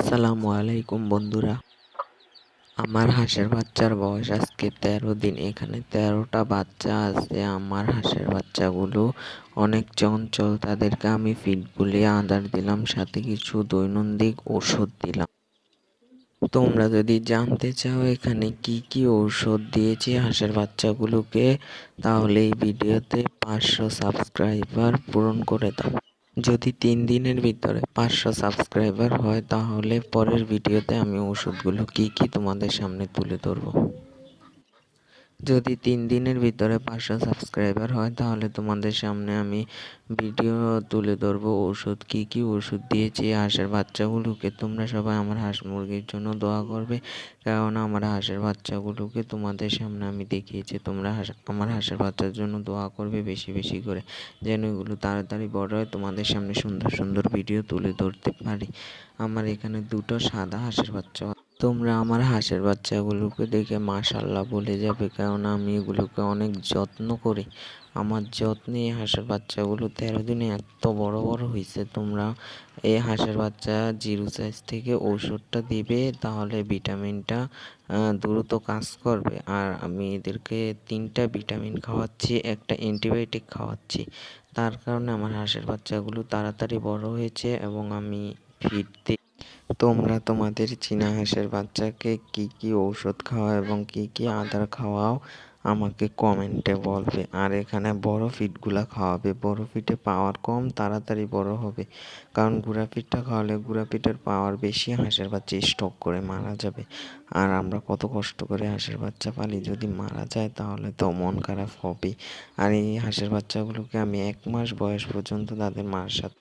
আসসালামু আলাইকুম বন্ধুরা। আমার হাঁসের বাচ্চার বয়স আজকে 13 দিন। এখানে 13টা বাচ্চা আছে। আমার হাঁসের বাচ্চাগুলো অনেক চঞ্চল। তাদেরকে আমি ফিড গুলিয়ে আদার দিলাম, সাথে কিছু দৈনন্দিন ওষুধ দিলাম। তোমরা যদি জানতে চাও এখানে কি কি ঔষধ দিয়েছি হাঁসের বাচ্চাগুলোকে, তাহলে এই ভিডিওতে 500 সাবস্ক্রাইবার পূরণ করে দাও। যদি 3 দিনের ভিতরে 500 সাবস্ক্রাইবার হয় তাহলে পরের ভিডিওতে আমি ওষুধগুলো কি কি তোমাদের সামনে তুলে ধরবো। যদি 3 দিনের ভিতরে 500 সাবস্ক্রাইবার হয় তাহলে তোমাদের সামনে আমি ভিডিও তুলে ধরবো ওষুধ কি কি ওষুধ দিয়েছি হাঁসের বাচ্চাগুলোকে। তোমরা সবাই আমার হাঁস মুরগির জন্য দোয়া করবে, কারণ আমার হাঁসের বাচ্চাগুলোকে তোমাদের সামনে আমি দেখিয়েছি। তোমরা আমার হাঁসের বাচ্চার জন্য দোয়া করবে বেশি বেশি করে, যেন এগুলো তাড়াতাড়ি বড় হয়, তোমাদের সামনে সুন্দর সুন্দর ভিডিও তুলে ধরতে পারি। আমার এখানে দুটো সাদা হাঁসের বাচ্চা। তোমরা আমার হাঁসের বাচ্চাগুলোকে দেখে মাশাআল্লাহ বলে যাবে, কারণ আমি এগুলোকে অনেক যত্ন করি। আমার যত্নে এই হাঁসের বাচ্চাগুলো 13 দিনে এত বড় বড় হয়েছে। তোমরা এই হাঁসের বাচ্চা জিরো সাইজ থেকে ঔষধটা দিবে, তাহলে ভিটামিনটা দ্রুত কাজ করবে। আর আমি এদেরকে 3টা ভিটামিন খাওয়াচ্ছি, একটা অ্যান্টিবায়োটিক খাওয়াচ্ছি। তার কারণে আমার হাঁসের বাচ্চাগুলো তাড়াতাড়ি বড় হয়েছে এবং আমি ফিড দিই। তোমরা তোমাদের চীনা হাঁসের বাচ্চাকে কি কি ঔষধ খাওয়াও এবং কি কি আদার খাওয়াও আমাকে কমেন্টে বলবে। আর এখানে বড় ফিডগুলা খাওয়াবে, বড় ফিডে পাওয়ার কম, তাড়াতাড়ি বড় হবে। কারণ গুঁড়া ফিডটা খাওয়ালে গুঁড়া ফিডের পাওয়ার বেশি, হাঁসের বাচ্চা স্টক করে মারা যাবে। আর আমরা কত কষ্ট করে হাঁসের বাচ্চা পালি, যদি মারা যায় তাহলে তো মন খারাপ হবে। আর এই হাঁসের বাচ্চাগুলোকে আমি 1 মাস বয়স পর্যন্ত তাদের মার সাথে